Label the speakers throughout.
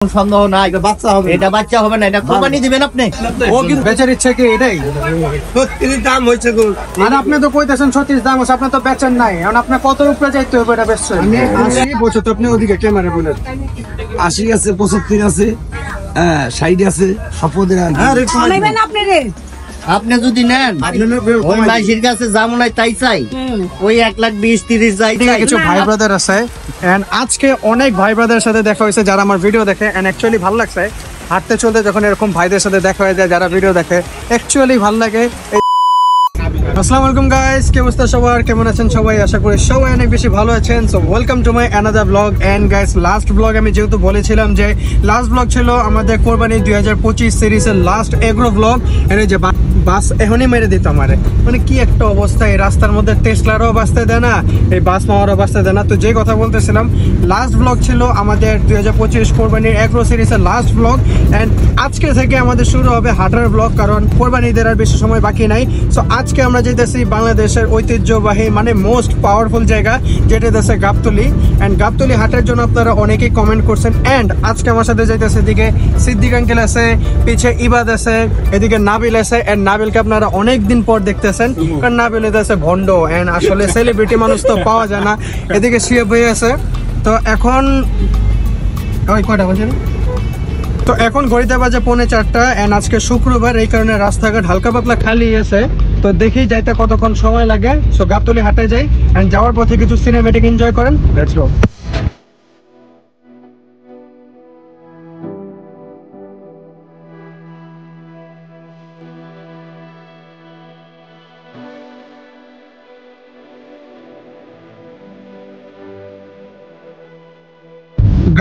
Speaker 1: সন্দেহ নাই, এটা বাচ্চা হবে, এটা বাচ্চা হবে না, এটা কোরবানি দিবেন আপনি।
Speaker 2: ও কিন্তু বেচার ইচ্ছা কি এটাই?
Speaker 1: 36 দাম হয়েছে গো।
Speaker 2: আর আপনি তো কইতেছেন 36 দাম আছে, আপনি তো বেচেন নাই। এখন আপনি কত উপরে যাইতে হবে এটা বেচছেন?
Speaker 3: আমি 80 বছর তো আপনি ওদিকে ক্যামেরা বলেন 80 আছে, 75 আছে, 60 আছে, সপদের
Speaker 1: আপনি যদি নেন ওই মাইসির কাছে যা মনে হয় তাই চাই, ওই 1,20,30 যাই চাই।
Speaker 2: কিছু ভাই ব্রাদার আছে এন্ড আজকে অনেক ভাই ব্রাদারের সাথে দেখা হয়েছে যারা আমার ভিডিও দেখে এন্ড অ্যাকচুয়ালি ভালো লাগছে হাঁটতে চলতে যখন এরকম ভাইদের সাথে দেখা হয়ে যায় যারা ভিডিও দেখে, অ্যাকচুয়ালি ভালো লাগে। আসসালামু আলাইকুম গাইস, কি অবস্থা সবার, কেমন আছেন সবাই? আশা করি সবাই অনেক বেশি ভালো আছেন। So welcome to my another blog. And guys, last blog আমি যেহেতু বলেছিলাম যে লাস্ট ব্লগ ছিল আমাদের কোরবানি 2025 সিরিজের লাস্ট এগ্রো ব্লগ। এর যে বাস এখনই মেরে দিত আমারে, মানে কি একটা অবস্থা, এই রাস্তার মধ্যে টেসলারও বাঁচতে দেয় না, এই বাস মাওয়ারও বাঁচতে দেয় না। তো যে কথা বলতেছিলাম, লাস্ট ব্লগ ছিল আমাদের 2025 কোরবানির এগ্রো সিরিজের লাস্ট ব্লগ। এন্ড আজকে থেকে আমাদের শুরু হবে হাঁটার ব্লগ, কারণ কোরবানিদের আর বেশি সময় বাকি নাই। সো আজকে আমরা যেতেছি বাংলাদেশের ঐতিহ্যবাহী মানে মোস্ট পাওয়ারফুল জায়গা, যেটা হচ্ছে গাবতলী। এন্ড গাবতলী হাটের জন্য আপনারা অনেকেই কমেন্ট করছেন। এন্ড আজকে আমার সাথে যাইতেছে, এদিকে সিদ্দিক আঙ্কেল আছে, পিছে ইবাদ আছে, এদিকে নাবিল আছে। এন্ড নাবিলকে আপনারা অনেক দিন পর দেখতেছেন, কারণ নাবিল আছে ভন্ড এন্ড আসলে সেলিব্রিটি মানুষ তো পাওয়া যায় না। এদিকে শিয়া ভাই আছে। তো এখন ওই কয়টা বাজে? তো এখন ঘড়িতে বাজে 3:45 এন্ড আজকে শুক্রবার, এই কারণে রাস্তাঘাট হালকা পাতলা খালি আছে। তো দেখি যাইতে কতক্ষণ সময় লাগে। সো গাবতলী হাটে যাই এন্ড যাওয়ার পথে কিছু সিনেমেটিক এনজয় করেন। Let's go.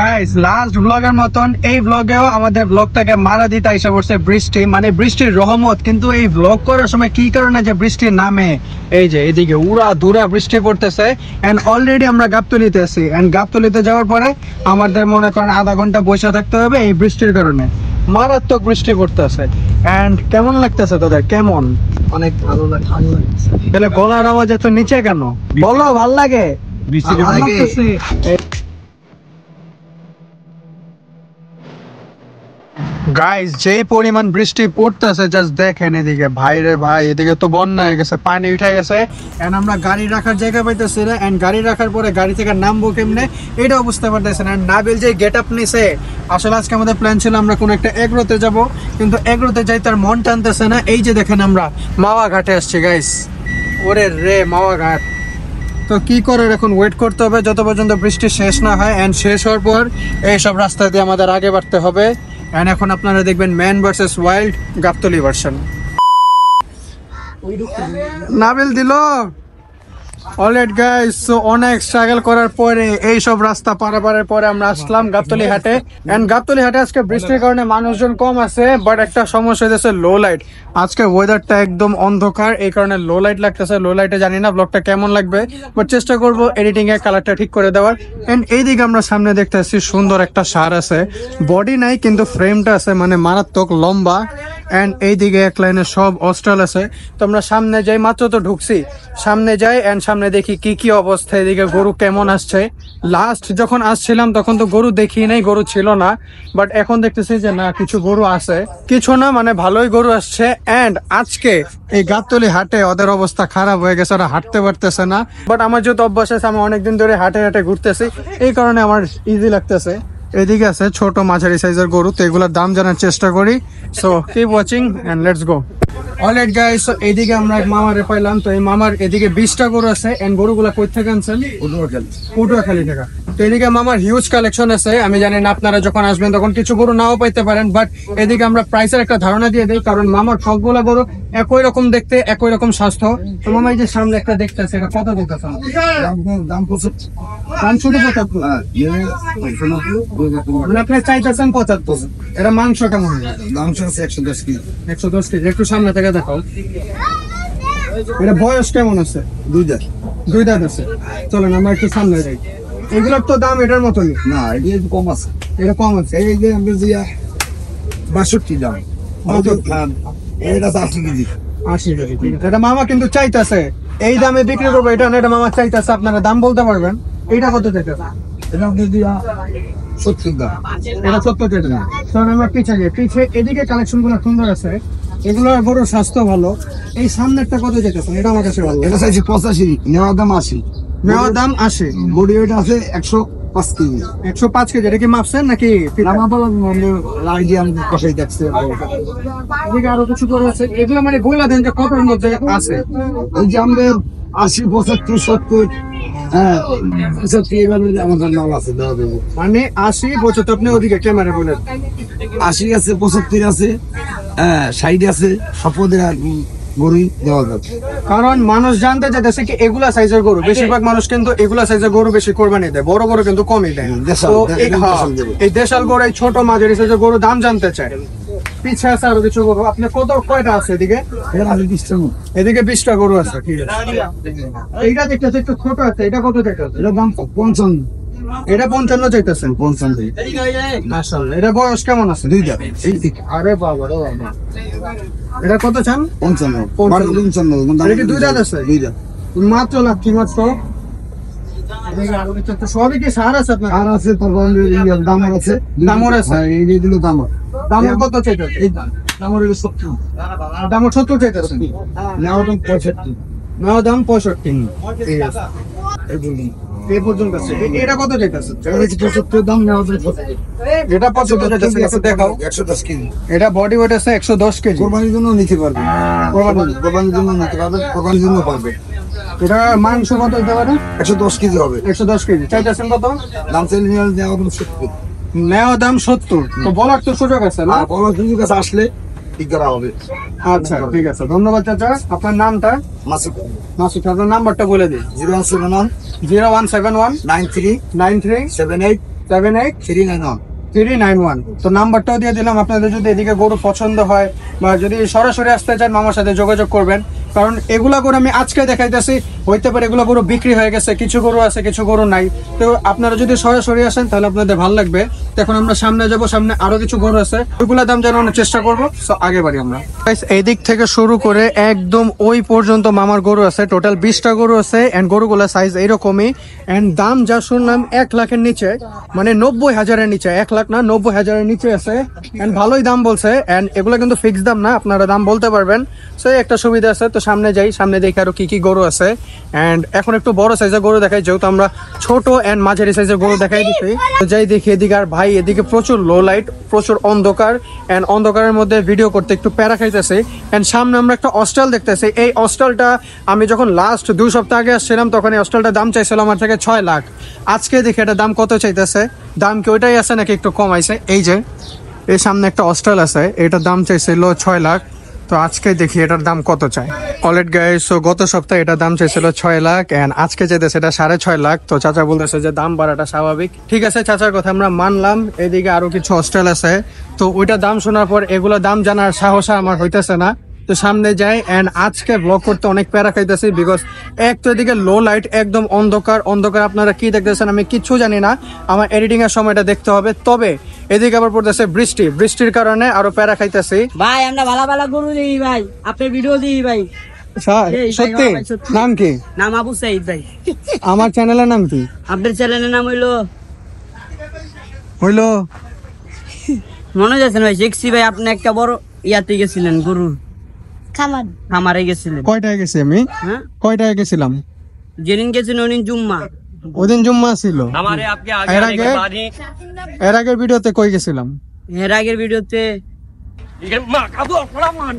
Speaker 2: গাইস, লাস্ট ব্লগের মতন এই ব্লগেও আমাদের ব্লগটাকে মারা দিতে এসে পড়ছে বৃষ্টি, মানে বৃষ্টির রহমত। কিন্তু এই ব্লগ করার সময় কি কারণে যে বৃষ্টির নামে, এই যে এদিকে উড়া দুরা বৃষ্টি পড়তেছে। এন্ড অলরেডি আমরা গাবতলীতে আছি। এন্ড গাবতলীতে যাওয়ার পরে আমাদের মনে করেন আধা ঘন্টা বসে থাকতে হবে এই বৃষ্টির কারণে। মারাত্মক বৃষ্টি পড়তেছে। এন্ড কেমন লাগতেছে তোদের? কেমন?
Speaker 3: অনেক ভালো লাগছে।
Speaker 2: তাহলে গলার আওয়াজ এত নিচে কেন? বলো, ভাল লাগে?
Speaker 3: বৃষ্টি
Speaker 2: ভালো লাগতেছে। গাইস, যে পরিমাণ বৃষ্টি পড়তেছে জাস্ট দেখেন এদিকে, ভাই রে ভাই, এদিকে তো বন্যা হয়ে গেছে, পানি উঠে গেছে। এন্ড আমরা গাড়ি রাখার জায়গা পাইতেছি না। এন্ড গাড়ি রাখার পরে গাড়ি থেকে নামবো কেমনে এটাও বুঝতে পারতেছে না। নাবিল যে গেট আপ নিছে, আসলে আজকে আমাদের প্ল্যান ছিল আমরা কোনো একটা এগ্রোতে যাব, কিন্তু এগ্রোতে যাই তার মন টানতেছে না। এই যে দেখেন আমরা মাওয়া ঘাটে আসছি গাইস। ওরে রে মাওয়া ঘাট। তো কি করার, এখন ওয়েট করতে হবে যত পর্যন্ত বৃষ্টি শেষ না হয়। এন্ড শেষ হওয়ার পর এইসব রাস্তা দিয়ে আমাদের আগে বাড়তে হবে। এন্ড এখন আপনারা দেখবেন man versus wild Gabtoli version. Nabil দিল অলরেডি গাইস। সো অনেক স্ট্রাগল করার পরে এইসব রাস্তা পারাপারের পরে আমরা আসলাম গাবতলী হাটে। এন্ড গাবতলী হাটে আজকে বৃষ্টির কারণে মানুষজন কম আছে, বাট একটা সমস্যা হয়েছে লো লাইট। আজকে ওয়েদারটা একদম অন্ধকার, এই কারণে লো লাইট লাগতেছে। লো লাইটে জানি না ব্লগটা কেমন লাগবে, বাট চেষ্টা করবো এডিটিং এর কালারটা ঠিক করে দেওয়ার। এন্ড এইদিকে আমরা সামনে দেখতেছি সুন্দর একটা সার আছে, বডি নাই কিন্তু ফ্রেমটা আছে, মানে মারাত্মক লম্বা। এন্ড এইদিকে এক লাইনে সব অস্ট্রাল আছে। তো আমরা সামনে যাই, মাত্র তো ঢুকছি, সামনে যাই এন্ড সামনে দেখি কি কি অবস্থা, এদিকে গরু কেমন আসছে। লাস্ট যখন আসছিলাম তখন তো গরু দেখি নাই, গরু ছিল না, বাট এখন দেখতেছি যে না, কিছু গরু আছে, কিছু না মানে ভালোই গরু আসছে। এন্ড আজকে এই গাবতলী হাটে ওদের অবস্থা খারাপ হয়ে গেছে, ওরা হাঁটতে পারতেছে না। বাট আমার যেহেতু অভ্যাস আছে, আমি অনেকদিন ধরে হাটে হাটে ঘুরতেছি, এই কারণে আমার ইজি লাগতেছে। এদিকে আছে ছোট মাঝারি সাইজের গরু, তো এগুলোর দাম জানার চেষ্টা করি। So keep watching and let's go. Alright guys, so এইদিকে আমরা এক মামারে পাইলাম। তো এই মামার এদিকে 20টা গরু আছে। এন্ড গরুগুলা কই থেকে আনছেন? পটুয়াখালী থেকে। তো এদিকে মামার হিউজ কালেকশন আছে। আমি জানি না আপনারা যখন আসবেন তখন কিছু গরু নাও পাইতে পারেন, বাট এদিকে আমরা প্রাইসের একটা ধারণা দিয়ে দিই, কারণ মামার সবগুলা গরু একই রকম দেখতে, একই রকম স্বাস্থ্য। তো মামা এই যে সামনে একটা দেখতেছে, এটা কত দেখতেছেন?
Speaker 3: দাম কত?
Speaker 2: দাম শুধু 75। মানে আপনি চাইতেছেন 75। এটা মাংস কেমন?
Speaker 3: দাম আছে 110 কেজি।
Speaker 2: 110 কেজি। একটু সামনে থেকে দেখাও। এটা বয়স কেমন আছে?
Speaker 3: 2 দাঁত।
Speaker 2: 2 দাঁত আছে। চলেন আমরা একটু সামনে যাই। এগুলোর তো দাম এটার মতনই।
Speaker 3: না, এটা একটু কম আছে।
Speaker 2: এটা কম আছে।
Speaker 3: এই যে আমরা দিয়া 62 দাম। এটা 80 কেজি।
Speaker 2: 80 কেজি। এটা মামা কিন্তু চাইতেছে এই দামে বিক্রি করবো, এটা না, এটা মামা চাইতেছে। আপনারা দাম বলতে পারবেন? এইটা কত চাইতেছে?
Speaker 3: এটা আমরা দিয়া 70 দাম।
Speaker 2: এটা 70 টাকা। কারণ আমরা পিছে এদিকে কালেকশন গুলো সুন্দর আছে, এগুলো গরুর স্বাস্থ্য ভালো। এই সামনেরটা কত যেতেছে? এটা আমার কাছে ভালো।
Speaker 3: এটা চাইছি 85, নেওয়ার দাম 80।
Speaker 2: নেওয়ার দাম 80।
Speaker 3: বডি ওয়েট আছে 105 কেজি।
Speaker 2: 105 কেজি। এটা কি মাপছেন নাকি?
Speaker 3: কষাই দেখছে।
Speaker 2: এদিকে আরো কিছু গরু আছে, এগুলো মানে বইলা দেন যে কতর মধ্যে আছে।
Speaker 3: ওই যে আমাদের 80, 75, 70, হ্যাঁ 75 এইভাবে আমাদের নাম আছে, দেওয়া দেবো।
Speaker 2: মানে 80, 75 আপনি ওদিকে ক্যামেরা বলেন।
Speaker 3: 80 আছে, 75 আছে, হ্যাঁ 60 আছে, সপদের গরুই দেওয়া যাবে।
Speaker 2: কারণ মানুষ জানতে চাইতেছে কি এগুলা সাইজের গরু, বেশিরভাগ মানুষ কিন্তু এগুলা সাইজের গরু বেশি কোরবানি দেয়, বড় গরু কিন্তু কমই দেয়।
Speaker 3: দেশাল,
Speaker 2: তো
Speaker 3: দেশাল গরু।
Speaker 2: এই দেশাল গরু, এই ছোট মাঝারি সাইজের গরু দাম জানতে চায়। পিছে আছে আরো কিছু গরু। আপনি কয়টা আছে এদিকে?
Speaker 3: এর আগে 20 টা মতো।
Speaker 2: এদিকে 20টা গরু আছে। ঠিক আছে, এইটা দেখতেছে একটু ছোট আছে, এটা কত চাইতেছে?
Speaker 3: এটার দাম 55।
Speaker 2: এটা 55 চাইতেছেন।
Speaker 3: 55।
Speaker 2: মাশাআল্লাহ। এটা বয়স কেমন আছে?
Speaker 3: 2 দাম। এই দিকে
Speaker 2: আরে বাবা রে বাবা। এটা কত চান?
Speaker 3: 55।
Speaker 2: 55 এটা কি 2 দাঁত আছে?
Speaker 3: 2 দাম।
Speaker 2: মাত্র লাখি মাত্র। এদিকে আরো কিছু আছে, সবই কি সার আছে আপনার?
Speaker 3: আর আছে, তারপর দামর আছে।
Speaker 2: দামর আছে?
Speaker 3: হ্যাঁ, এই যে দিল দামর।
Speaker 2: দামর কত চাইতেছে?
Speaker 3: এই দামর হলো 70।
Speaker 2: দামর 70 চাইতেছে।
Speaker 3: নেওয়ার দাম 65।
Speaker 2: নাও দাম 65। ঠিক আছে,
Speaker 3: এই বলুন।
Speaker 2: এই পর্যন্ত আছে। এটা কত চাইতেছে?
Speaker 3: এটা হচ্ছে 75 দাম, নেওয়ার দাম 65।
Speaker 2: এটা 75 চাইতেছে। একটু দেখাও।
Speaker 3: 110 কেজি।
Speaker 2: এটা বডি ওয়েট আছে 110 কেজি।
Speaker 3: কোরবানির জন্য নিতে পারবে। কোরবানির জন্য নিতে পারবে, কোরবানির জন্য পারবে।
Speaker 2: এটা মাংস কত দিতে পারে?
Speaker 3: 110 কেজি হবে।
Speaker 2: 110 কেজি। চাইতেছেন কত?
Speaker 3: দাম চাইলে নেওয়ার দাম 70।
Speaker 2: নেওয়া দাম 70। তো বলার তো সুযোগ আছে না?
Speaker 3: আর বড় তুমি কাছে আসলে ঠিক করা হবে।
Speaker 2: আচ্ছা ঠিক আছে, ধন্যবাদ চাচা। আপনার নামটা?
Speaker 3: মাসুদ।
Speaker 2: মাসুদ। আপনার নাম্বারটা বলে দিন।
Speaker 3: 0171
Speaker 2: 0171
Speaker 3: 93
Speaker 2: 93
Speaker 3: 78
Speaker 2: 78
Speaker 3: 391।
Speaker 2: 391। তো নাম্বারটাও দিয়ে দিলাম। আপনাদের যদি এদিকে গরু পছন্দ হয় বা যদি সরাসরি আসতে চান, মামার সাথে যোগাযোগ করবেন। কারণ এগুলা গরু আমি আজকে দেখাইতেছি, হইতে পারে এগুলো গরু বিক্রি হয়ে গেছে, কিছু গরু আছে, কিছু গরু নাই। তো আপনারা যদি সরাসরি আসেন তাহলে আপনাদের ভালো লাগবে। তো এখন আমরা সামনে যাব, সামনে আরো কিছু গরু আছে, ওইগুলা দাম জানানোর চেষ্টা করবো। তো আগে বাড়ি আমরা। এই দিক থেকে শুরু করে একদম ওই পর্যন্ত মামার গরু আছে, টোটাল 20টা গরু আছে। এন্ড গরুগুলা সাইজ এইরকমই। এন্ড দাম যা শুনলাম 1 লাখের নিচে, মানে 90,000-এর নিচে। 1 লাখ না, 90,000-এর নিচে আছে। এন্ড ভালোই দাম বলছে। এন্ড এগুলো কিন্তু ফিক্স দাম না, আপনারা দাম বলতে পারবেন। সো একটা সুবিধা আছে। তো সামনে যাই, সামনে দেখি আরো কি কি গরু আছে। এন্ড এখন একটু বড় সাইজের গরু দেখাই, যেহেতু আমরা ছোট এন্ড মাঝারি সাইজের গরু দেখাই দিচ্ছি। তো যাই দেখি এদিকে। আর ভাই এদিকে প্রচুর লো লাইট, প্রচুর অন্ধকার। এন্ড অন্ধকারের মধ্যে ভিডিও করতে একটু প্যারা খাইতেছে। এন্ড সামনে আমরা একটা হস্টেল দেখতেছি। এই হস্টেলটা আমি যখন লাস্ট 2 সপ্তাহ আগে আসছিলাম, তখন এই হস্টেলটার দাম চাইছিল আমার থেকে 6 লাখ। আজকে দেখি এটা দাম কত চাইতেছে। দাম কি ওইটাই আছে নাকি একটু কম আইছে? এই যে এই সামনে একটা হস্টেল আছে, এটার দাম চাইছিল 6 লাখ। তো আজকে দেখি এটার দাম কত চাই। অলরেড গাইস, সো গত সপ্তাহে এটার দাম চাইছিল 6 লাখ এন্ড আজকে চাইতেছে এটা 6.5 লাখ। তো চাচা বলতেছে যে দাম বাড়াটা স্বাভাবিক। ঠিক আছে, চাচার কথা আমরা মানলাম। এদিকে আরো কিছু হস্টেল আছে, তো ওইটা দাম শোনার পর এগুলো দাম জানার সাহস আমার হইতেছে না। তো সামনে যাই। এন্ড আজকে ব্লগ করতে অনেক প্যারা খাইতেছি, বিকজ এক তো এদিকে লো লাইট, একদম অন্ধকার। আপনারা কি দেখতেছেন আমি কিচ্ছু জানি না, আমার এডিটিং এর সময়টা দেখতে হবে। তবে এদিকে আবার পড়তেছে বৃষ্টির কারণে আরো প্যারা খাইতেছি।
Speaker 4: ভাই আমরা ভালো ভালো গরু দিই ভাই, আপনার ভিডিও দিই ভাই।
Speaker 2: সত্যি? নাম কি?
Speaker 4: নাম আবু সাইদ ভাই।
Speaker 2: আমার চ্যানেলের নাম কি?
Speaker 4: আপনার চ্যানেলের নাম হইলো মনে যাচ্ছে ভাই, দেখছি ভাই আপনি একটা বড় ইয়াতে গেছিলেন, গরুর খামারে গেছিলেন।
Speaker 2: কয়টায় গেছি আমি?
Speaker 4: হ্যাঁ,
Speaker 2: কয়টায় গেছিলাম?
Speaker 4: যেদিন গেছিলেন ওদিন জুম্মা।
Speaker 2: ওদিন জুম্মা ছিল। এর আগের ভিডিওতে কই গেছিলাম?
Speaker 4: এর আগের ভিডিওতে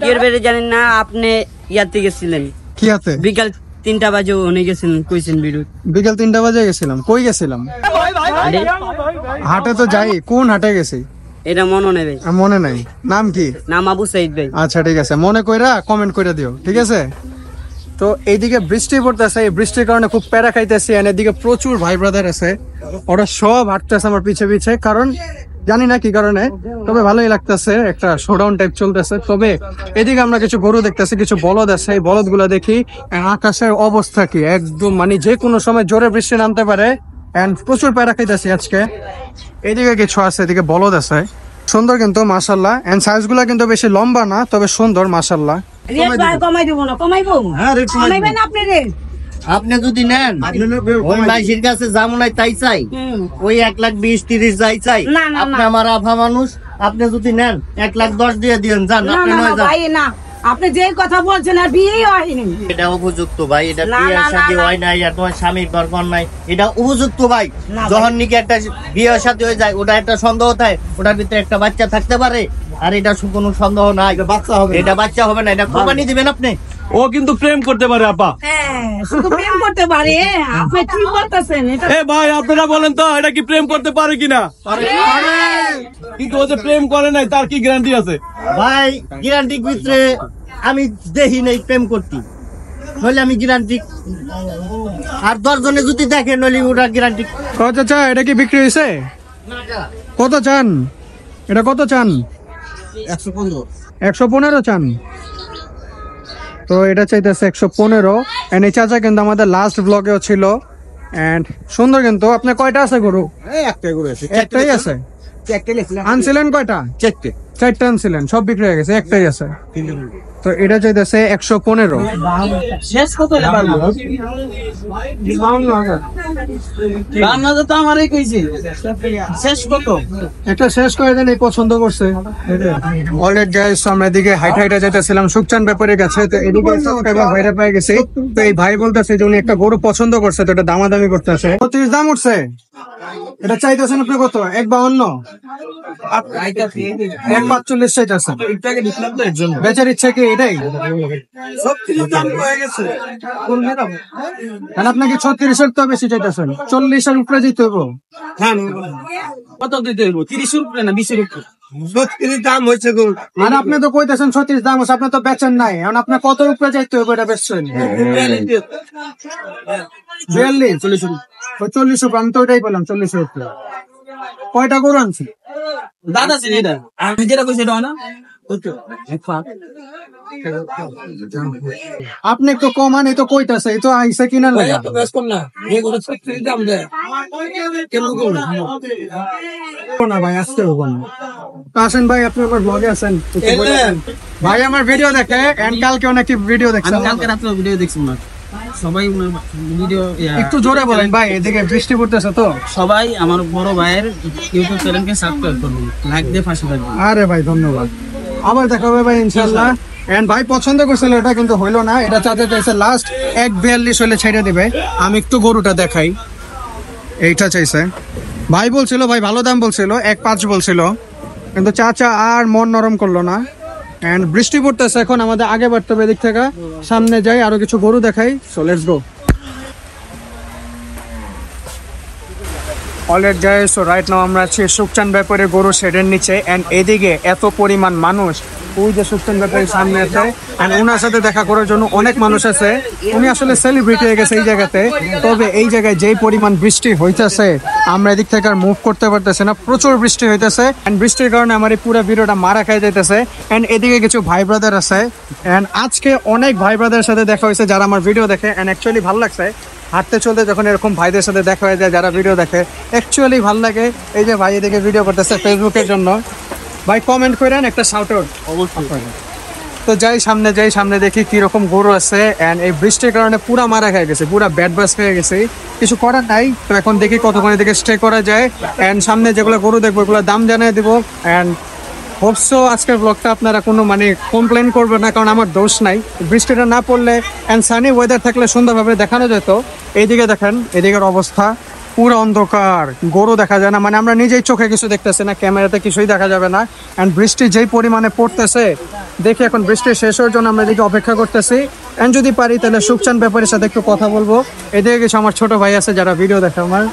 Speaker 4: এর বেড়ে জানেন না, আপনি ইয়াতে গেছিলেন
Speaker 2: কি হাতে?
Speaker 4: বিকাল 3টা বাজে উনি গেছিলেন, কইছেন ভিডিও।
Speaker 2: বিকাল 3টা বাজে গেছিলাম। কই গেছিলাম?
Speaker 4: আরে
Speaker 2: হাটে তো যাই। কোন হাটে গেছি
Speaker 4: এটা মনে নেই ভাই,
Speaker 2: মনে নাই। নাম কি?
Speaker 4: নাম আবু সাইদ ভাই।
Speaker 2: আচ্ছা ঠিক আছে, মনে কইরা কমেন্ট করে দিও, ঠিক আছে? তো এইদিকে বৃষ্টি পড়তেছে, এই বৃষ্টির কারণে খুব প্যারা খাইতেছি। আর এদিকে প্রচুর ভাই ব্রাদার আছে, ওরা সব হাঁটতেছে আমার পিছে পিছে। কারণ জানি না কি কারণে, তবে ভালোই লাগতেছে, একটা শোডাউন টাইপ চলতেছে। তবে এদিকে আমরা কিছু গরু দেখতেছি, কিছু বলদ আছে। এই বলদ গুলা দেখি। আকাশের অবস্থা কি, একদম মানে যে কোনো সময় জোরে বৃষ্টি নামতে পারে। এন্ড প্রচুর প্যারা খাইতেছি আজকে। এদিকে কিছু আছে, এদিকে বলদ আছে, সুন্দর কিন্তু মাশাল্লাহ। এন্ড সাইজ গুলা কিন্তু বেশি লম্বা না, তবে সুন্দর মাশাল্লাহ।
Speaker 4: কমাই দিব না, কমাইবো?
Speaker 1: হ্যাঁ, রেট
Speaker 4: কমাইবেন আপনি রে?
Speaker 1: আপনি যদি নেন ওই মাইসির কাছে যা মনে হয় তাই চাই, ওই 1,20,30 যাই চাই।
Speaker 5: না, না,
Speaker 1: আপনি
Speaker 5: না।
Speaker 1: আমার আফা মানুষ, আপনি যদি নেন 1,10,000 দিয়ে দিন, যান
Speaker 5: না
Speaker 1: আপনি
Speaker 5: না না
Speaker 1: নয় যান।
Speaker 5: ভাই না, আপনি যে কথা বলছেন আর বিয়েই হয়নি।
Speaker 1: এটা উপযুক্ত ভাই, এটা
Speaker 5: না,
Speaker 1: বিয়ের
Speaker 5: না,
Speaker 1: সাথে
Speaker 5: না,
Speaker 1: হয় নাই আর তোমার স্বামীর দরকার নাই, এটা উপযুক্ত ভাই।
Speaker 5: না ভাই।
Speaker 1: যখন নাকি একটা বিয়ের সাথে হয়ে যায়, ওটা একটা সন্দেহ থাকে, ওটার ভিতরে একটা বাচ্চা থাকতে পারে, আর এটা কোনো সন্দেহ নাই, বাচ্চা হবে, এটা বাচ্চা হবে না, এটা কোরবানি দিবেন আপনি।
Speaker 6: ও কিন্তু প্রেম করতে পারে আপা।
Speaker 5: হ্যাঁ, শুধু প্রেম করতে পারে। আপনি কি বলতেছেন এটা?
Speaker 6: এ ভাই আপনারা বলেন তো এটা কি প্রেম করতে পারে কিনা? কিন্তু ও যে প্রেম করে নাই তার কি গ্যারান্টি আছে?
Speaker 1: ভাই গ্যারান্টির ভিতরে আমি দেখি নাই প্রেম করতে, নইলে আমি গ্যারান্টি, আর 10 জনে যদি দেখে নইলে ওটা গ্যারান্টি।
Speaker 2: কত চাচা, এটা কি বিক্রি হয়েছে? কত চান এটা, কত চান? 115 চান? তো এটা চাইতেছে 115। এন্ড এই চাচা কিন্তু আমাদের লাস্ট ব্লগেও ছিল। এন্ড সুন্দর। কিন্তু আপনার কয়টা আছে গরু? একটাই আছে। আনছিলেন কয়টা? 4টা আনছিলেন, সব বিক্রি হয়ে গেছে, একটাই আছে। তো এটা চাইতেছে 115।
Speaker 4: শেষ কত রান্না তো আমারই কইছি, শেষ কত?
Speaker 2: একটা শেষ করে দেন, এই পছন্দ করছে। অলরেডি গাইস আমরা এদিকে হাইটা হাইটা যাইতেছিলাম সুকচান ব্যাপারের কাছে। তো এদিকে সাবস্ক্রাইবার ভাইরা পেয়ে গেছে। তো এই ভাই বলতেছে যে উনি একটা গরু পছন্দ করছে, তো এটা দামাদামি করতেছে। 35 দাম উঠছে। এটা চাইতেছেন আপনি কত? 1,52? 1,45 চাইতেছেন। বেচার ইচ্ছা কি এটাই? আপনাকে 36-এর তো বেশি চাইতেছেন, 40-এর উপরে যেতে হইব।
Speaker 4: কত দিতে হইব? 30 এর উপরে না 20 এর উপরে?
Speaker 3: দাম হয়েছে গরু।
Speaker 2: আর আপনি তো কইতেছেন 36 দাম আছে, আপনি তো বেচেন নাই। এখন আপনার কত উপরে যাইতে হবে এটা বেচছেন? 42, 40 উপরে। আমি তো ওইটাই বললাম 40 উপরে। কয়টা গরু আনছি?
Speaker 4: দাদা ছিল এটা, আমি যেটা কইছি এটা হয় না?
Speaker 2: আপনি একটু কমান, এই তো কইতাছে, এই তো আইসা কিনা লাগে। না ভাই, আসতে হবো না। তো আসেন ভাই, আপনি আমার ব্লগে আছেন। ভাই আমার ভিডিও দেখে, এন্ড কালকে অনেক ভিডিও দেখছেন।
Speaker 4: আমি কালকে রাতে ভিডিও দেখছি না, সবাই ভিডিও
Speaker 2: একটু জোরে বলেন ভাই, এদিকে বৃষ্টি পড়তেছে তো।
Speaker 4: সবাই আমার বড় ভাইয়ের ইউটিউব চ্যানেলকে সাবস্ক্রাইব করবেন, লাইক দিয়ে পাশে থাকবেন।
Speaker 2: আরে ভাই ধন্যবাদ, আবার দেখা হবে ভাই ইনশাল্লাহ। এন্ড ভাই পছন্দ করছিল, এটা কিন্তু হইলো না। এটা চাচা চাইছে লাস্ট 1,42 হলে ছেড়ে দিবে। আমি একটু গরুটা দেখাই, এইটা চাইছে। ভাই বলছিল, ভাই ভালো দাম বলছিল, 1,5 বলছিল, কিন্তু চাচা আর মন নরম করলো না। এন্ড বৃষ্টি পড়তেছে, এখন আমাদের আগে বাড়তে হবে এদিক থেকে, সামনে যাই, আরো কিছু গরু দেখাই। So let's go. Already guys, so right নাও আমরা আছি সুকচান ব্যাপারে গরু শেডের নিচে। এন্ড এদিকে এত পরিমাণ মানুষ, ওই যে সুকচান ব্যাপারের সামনে আছে, এন্ড ওনার সাথে দেখা করার জন্য অনেক মানুষ আছে। উনি আসলে সেলিব্রিটি হয়ে গেছে এই জায়গাতে। তবে এই জায়গায় যেই পরিমাণ বৃষ্টি হইতেছে, আমরা এদিক থেকে আর মুভ করতে পারতেছি না, প্রচুর বৃষ্টি হইতেছে। এন্ড বৃষ্টির কারণে আমার এই পুরো ভিডিওটা মারা খাই যাইতেছে। এন্ড এদিকে কিছু ভাই ব্রাদার আছে, এন্ড আজকে অনেক ভাই ব্রাদারের সাথে দেখা হয়েছে যারা আমার ভিডিও দেখে। এন্ড অ্যাকচুয়ালি ভালো লাগছে হাঁটতে চলতে যখন এরকম ভাইদের সাথে দেখা হয়ে যায় যারা ভিডিও দেখে, অ্যাকচুয়ালি ভালো লাগে। এই যে ভাই এদিকে ভিডিও করতেছে ফেসবুকের জন্য, ভাই কমেন্ট করেন একটা শাউট আউট অবশ্যই। তো যাই সামনে দেখি কিরকম গরু আছে। এন্ড এই বৃষ্টির কারণে পুরা মারা খেয়ে গেছে, পুরা ব্যাড বাস হয়ে গেছে, কিছু করার নাই। তো এখন দেখি কতক্ষণ এদিকে স্টে করা যায়। এন্ড সামনে যেগুলো গরু দেখবো ওগুলো দাম জানিয়ে দিব। এন্ড হোপসো আজকের ব্লগটা আপনারা কোনো কমপ্লেন করবেন না, কারণ আমার দোষ নাই। বৃষ্টিটা না পড়লে এন্ড সানি ওয়েদার থাকলে সুন্দরভাবে দেখানো যেত। এইদিকে দেখেন, এদিকের অবস্থা পুরো অন্ধকার, গরু দেখা যায় না, আমরা নিজেই চোখে কিছু দেখতেছি না, ক্যামেরাতে কিছুই দেখা যাবে না। এন্ড বৃষ্টি যেই পরিমাণে পড়তেছে, দেখি এখন বৃষ্টি শেষ হওয়ার জন্য আমরা এদিকে অপেক্ষা করতেছি। এন্ড যদি পারি তাহলে সুকচান ব্যাপারের সাথে একটু কথা বলবো। এদিকে কিছু আমার ছোট ভাই আছে যারা ভিডিও দেখে আমার।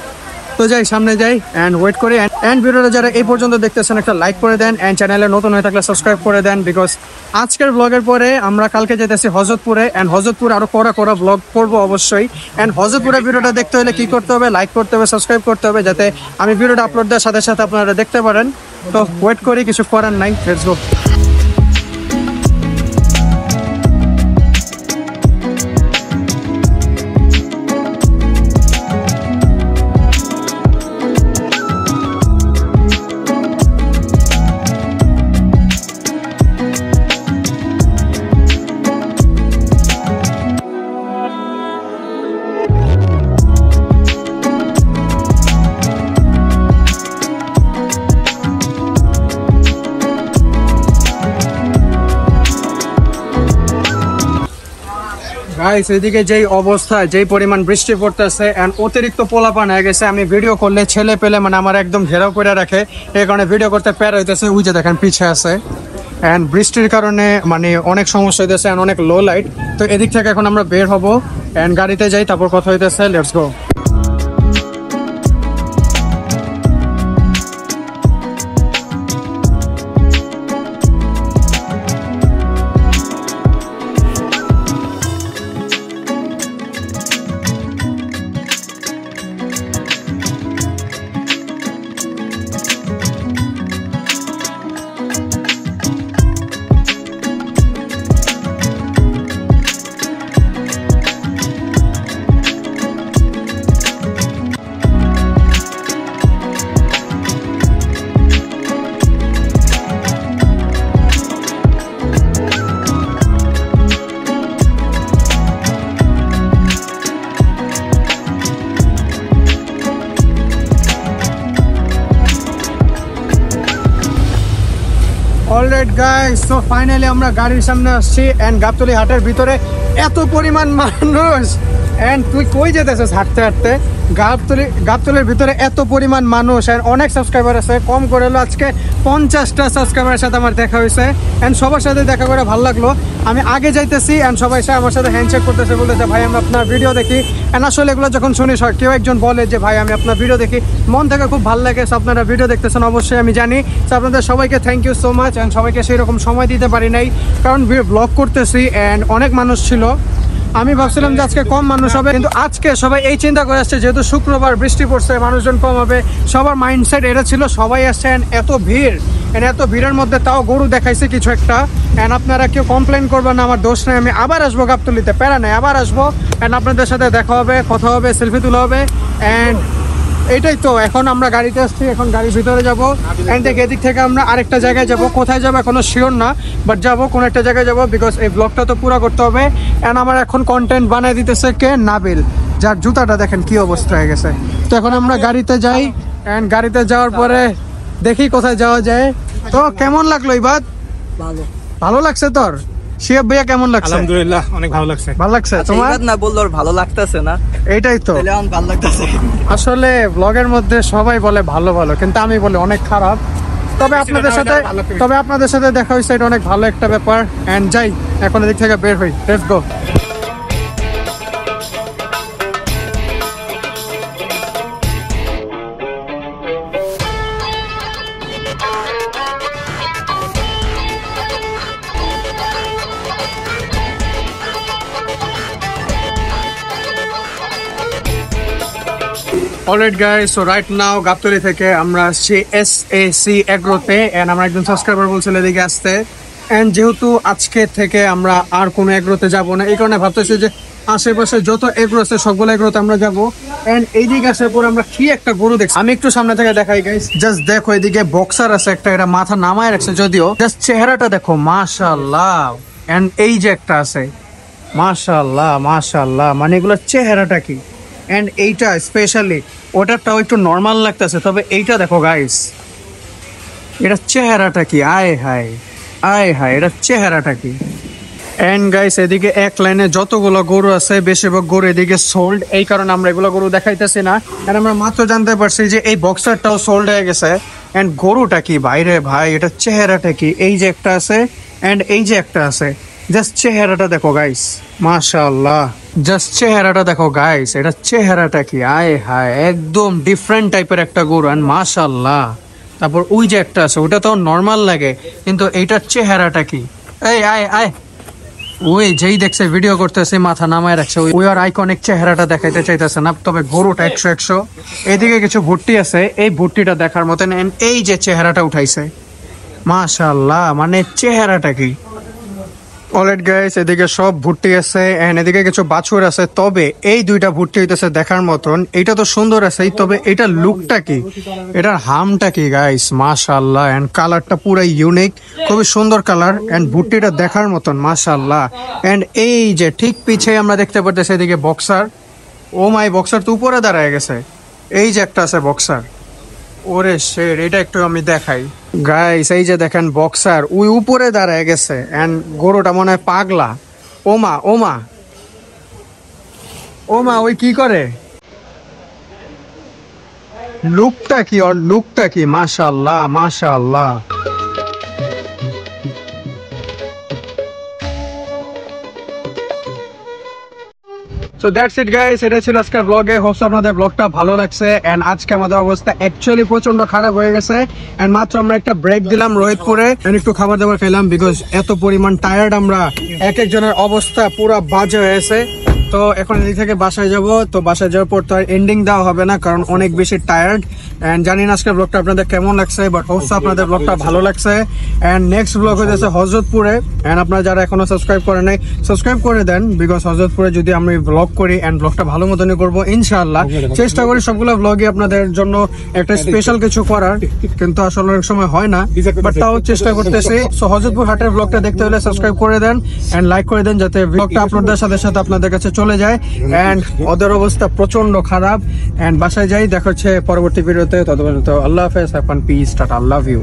Speaker 2: তো যাই সামনে যাই এন্ড ওয়েট করি। এন্ড ভিডিওটা যারা এই পর্যন্ত দেখতেছেন একটা লাইক করে দেন, এন্ড চ্যানেলে নতুন হয়ে থাকলে সাবস্ক্রাইব করে দেন। বিকজ আজকের ব্লগের পরে আমরা কালকে যেতেছি হযরতপুরে। এন্ড হযরতপুরে আরো কড়া ব্লগ করবো অবশ্যই। এন্ড হযরতপুরের ভিডিওটা দেখতে হলে কি করতে হবে? লাইক করতে হবে, সাবস্ক্রাইব করতে হবে, যাতে আমি ভিডিওটা আপলোড দেওয়ার সাথে সাথে আপনারা দেখতে পারেন। তো ওয়েট করি, কিছু করার নাই, লেটস গো। গাইস এদিকে যেই অবস্থা, যেই পরিমাণ বৃষ্টি পড়তেছে এন্ড অতিরিক্ত পোলাপান হয়ে গেছে। আমি ভিডিও করলে ছেলে পেলে মানে আমার একদম ঘেরাও করে রাখে, এই কারণে ভিডিও করতে প্যার হইতেছে। ওই যে দেখেন পিছে আছে এন্ড বৃষ্টির কারণে মানে অনেক সমস্যা হইতেছে এন্ড অনেক লো লাইট। তো এদিক থেকে এখন আমরা বের হব এন্ড গাড়িতে যাই, তারপর কথা হইতেছে। Let's go. Alright guys, so finally আমরা গাড়ির সামনে আসছি এন্ড গাবতলী হাটের ভিতরে এত পরিমাণ মানুষ। এন্ড তুই কই যেতেছিস হাঁটতে হাঁটতে? গাবতলীর ভিতরে এত পরিমাণ মানুষ এন্ড অনেক সাবস্ক্রাইবার আছে। কম করে হলো আজকে 50টা সাবস্ক্রাইবারের সাথে আমার দেখা হয়েছে এন্ড সবার সাথে দেখা করে ভালো লাগলো। আমি আগে যাইতেছি এন্ড সবাই এসে আমার সাথে হ্যান্ডশেক করতেছে, বলতেছে ভাই আমরা আপনার ভিডিও দেখি। এন্ড আসলে এগুলো যখন শুনিস, কেউ একজন বলে যে ভাই আমি আপনার ভিডিও দেখি, মন থেকে খুব ভালো লাগে। আপনারা ভিডিও দেখতেছেন অবশ্যই আমি জানি। আপনাদের সবাইকে thank you so much and সবাইকে সেই রকম সময় দিতে পারি নাই কারণ ব্লগ করতেছি এন্ড অনেক মানুষ ছিল। আমি ভাবছিলাম যে আজকে কম মানুষ হবে, কিন্তু আজকে সবাই এই চিন্তা করে আসছে যেহেতু শুক্রবার বৃষ্টি পড়ছে, মানুষজন কম হবে, সবার মাইন্ডসেট এটা ছিল। সবাই আসছে এন্ড এত ভিড়, এত ভিড়ের মধ্যে তাও গরু দেখাইছে কিছু একটা। এন্ড আপনারা কেউ কমপ্লেন করবেন না, আমার দোষ নেই। আমি আবার আসবো গাবতলীতে, প্যারা নেই, আবার আসবো এন্ড আপনাদের সাথে দেখা হবে, কথা হবে, সেলফি তোলা হবে। এন্ড এইটাই তো, এখন আমরা গাড়িতে আসছি, এখন গাড়ির ভিতরে যাবো এন্ড এদিক থেকে আমরা আরেকটা জায়গায় যাব। কোথায় যাবো এখনো শিওর না, বাট যাবো কোনো একটা জায়গায় যাবো, বিকজ এই ব্লগটা তো পুরো করতে হবে। এন্ড আমার এখন কন্টেন্ট বানাই দিতেছে কে? নাবিল, যার জুতাটা দেখেন কি অবস্থা হয়ে গেছে। তো এখন আমরা গাড়িতে যাই এন্ড গাড়িতে যাওয়ার পরে দেখি কোথায় যাওয়া যায়। তো কেমন লাগলো ইবাদ? ভালো লাগছে তোর? শিয়াব ভাইয়া কেমন লাগছে?
Speaker 6: আলহামদুলিল্লাহ অনেক ভালো লাগছে।
Speaker 2: ভালো লাগছে তোমার?
Speaker 4: না বললো ভালো লাগতেছে না,
Speaker 2: এইটাই তো
Speaker 4: ভালো লাগতেছে।
Speaker 2: আসলে ব্লগের মধ্যে সবাই বলে ভালো ভালো, কিন্তু আমি বলি অনেক খারাপ। তবে আপনাদের সাথে দেখা হয়েছে, এটা অনেক ভালো একটা ব্যাপার। এন্ড যাই এখন এদিক থেকে বের হই, let's go. Alright guys, so right now Gabtoli থেকে আমরা আসছি SAC এগ্রোতে এন্ড আমরা একজন সাবস্ক্রাইবার বলছিল এদিকে আসতে। এন্ড যেহেতু আজকে থেকে আমরা আর কোনো এগ্রোতে যাব না, এই কারণে ভাবতেছি যে আশেপাশে যত এগ্রো আছে সবগুলো এগ্রোতে আমরা যাবো। এন্ড এইদিকে আসার পর আমরা কি একটা গরু দেখছি, আমি একটু সামনে থেকে দেখাই গাইস। জাস্ট দেখো, এদিকে বক্সার আছে একটা, এটা মাথা নামায় রাখছে যদিও, জাস্ট চেহারাটা দেখো, মাশাআল্লাহ। এন্ড এই যে একটা আছে, মাশাআল্লাহ মাশাআল্লাহ, মানে এগুলোর চেহারাটা কি। এন্ড এইটা স্পেশালি, ওটারটাও একটু নর্মাল লাগতেছে, তবে এইটা দেখো গাইস, এটা চেহারাটা কি, আয় হায় আয় হায়, এটা চেহারাটা কি। এন্ড গাইস এদিকে এক লাইনে যতগুলো গরু আছে বেশিরভাগ গরু এদিকে সোল্ড, এই কারণে আমরা এগুলো গরু দেখাইতেছি না। এন্ড আমরা মাত্র জানতে পারছি যে এই বক্সারটাও সোল্ড হয়ে গেছে। এন্ড গরুটা কি ভাইরে ভাই, এটা চেহারাটা কি, এই যে একটা আছে এন্ড এই যে একটা আছে, জাস্ট চেহারাটা দেখো গাইস, মাশাআল্লাহ। জাস্ট চেহারাটা দেখো গাইস, এটা চেহারাটা কি, আয় হায়, একদম ডিফারেন্ট টাইপের একটা গরু এন্ড মাশাআল্লাহ। তারপর ওই যে একটা আছে, ওটা তো নর্মাল লাগে, কিন্তু এইটার চেহারাটা কি, এই আয় আয়, ওই যেই দেখছে ভিডিও করতেছে মাথা নামায় রাখছে, ওই আর আইকনিক চেহারাটা দেখাইতে চাইতেছে না। তবে গরুটা 100 এদিকে কিছু ভুট্টি আছে, এই ভুট্টিটা দেখার মতন। এই যে চেহারাটা উঠাইছে, মাশাআল্লাহ, মানে চেহারাটা কি। অলরাইট গাইস, এদিকে সব ভুট্টি আছে এন্ড এদিকে কিছু বাছুর আছে, তবে এই দুইটা ভুট্টি হইতেছে দেখার মতন। এটা তো সুন্দর আছে, তবে এটা লুকটা কি, এটার হামটা কি গাইস, মাশাআল্লাহ। এন্ড কালারটা পুরো ইউনিক, খুবই সুন্দর কালার এন্ড ভুট্টিটা দেখার মতন, মাশাআল্লাহ। এন্ড এই যে ঠিক পিছে আমরা দেখতে পারতেছি এদিকে বক্সার, ও মাই, বক্সার তো উপরে দাঁড়ায় গেছে। এই যে একটা আছে বক্সার, ওরে শের, এটা একটু আমি দেখাই গাইস। এই যে দেখেন বক্সার, ওই উপরে দাঁড়ায় গেছে এন্ড গরুটা মনে হয় পাগলা। ওমা ওমা, ও মা ওই কি করে, লুকটা কি, ওর লুকটা কি, মাশাআল্লাহ মাশাআল্লাহ। So that's it guys, এটা ছিল আজকের ব্লগে। হোপস আপনাদের ব্লগটা ভালো লাগছে। এন্ড আজকে আমাদের অবস্থা অ্যাকচুয়ালি প্রচন্ড খারাপ হয়ে গেছে। এন্ড মাত্র আমরা একটা ব্রেক দিলাম রোহিতপুরে, একটু খাবার দাবার খেলাম, বিকজ এত পরিমাণ টায়ার্ড আমরা, এক একজনের অবস্থা পুরো বাজে হয়েছে। তো এখন এদিক থেকে বাসায় যাব। তো বাসায় যাওয়ার পর তো আর এন্ডিং দেওয়া হবে না, কারণ অনেক বেশি টায়ার্ড। এন্ড জানি না আজকের ব্লগটা আপনাদের কেমন লাগছে, বাট হোপস আপনাদের ব্লগটা ভালো লাগছে। এন্ড নেক্সট ব্লগ হয়ে যাচ্ছে হযরতপুরে। এন্ড আপনারা যারা এখনো সাবস্ক্রাইব করেন নাই, সাবস্ক্রাইব করে দেন, বিকজ হযরতপুরে যদি আমি ব্লগ করি এন্ড ব্লগটা ভালো মতনই করবো ইনশাআল্লাহ। চেষ্টা করি সবগুলো ব্লগে আপনাদের জন্য একটা স্পেশাল কিছু করার, কিন্তু আসলে অনেক সময় হয় না, বাট তাও চেষ্টা করতেছি। সো হযরতপুর হাটের ব্লগটা দেখতে হলে সাবস্ক্রাইব করে দেন এন্ড লাইক করে দেন, যাতে ব্লগটা আপলোড দেওয়ার সাথে সাথে আপনাদের কাছে চলে যায়। এন্ড ওদের অবস্থা প্রচন্ড খারাপ। এন্ড বাসায় যাই, দেখা হচ্ছে পরবর্তী ভিডিওতে। ততক্ষণ আল্লাহ হাফেজ, have fun, peace, tata, I love you.